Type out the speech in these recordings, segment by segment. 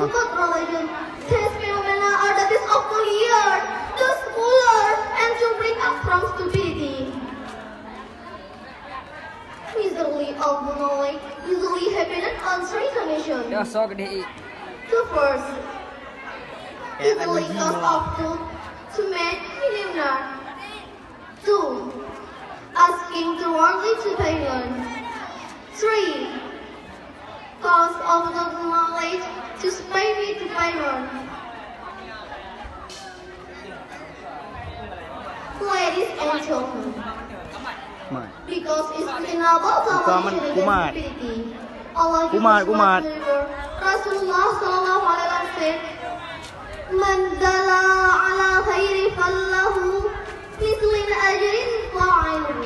about religion. These phenomena are the case of clear, the scholar, and to bring us from stupidity. Miserly of knowledge usually happen on three conditions. Dah so gede i. The first, easily cause of food to make millionaire. Two, asking the worldly to parents. Three, cause of the knowledge to spy me to parents. Ladies and gentlemen, because it's reasonable to avoid stupidity. Allah Rasulullah sallallahu alaihi wasallam said, "Man dalla ala khairi fallahu mithlin ajrin fa'iluhu."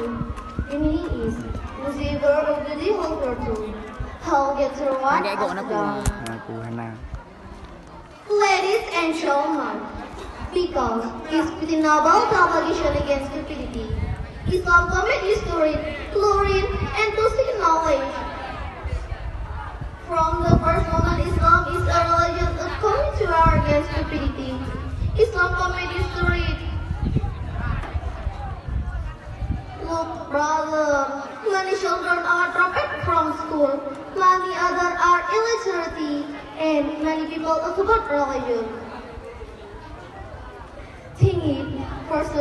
The meaning is, whoever of the evil virtue, he'll get the reward as done. Ladies and gentlemen, because it's reasonable to obligation against stupidity, Islam commits to read, to learn, and to seek knowledge. From the first moment, Islam is a religion that commits to war against stupidity. Islam commits to read. Look, brother, many children are dropped from school, many others are illiterate, and many people about religion. Think it, first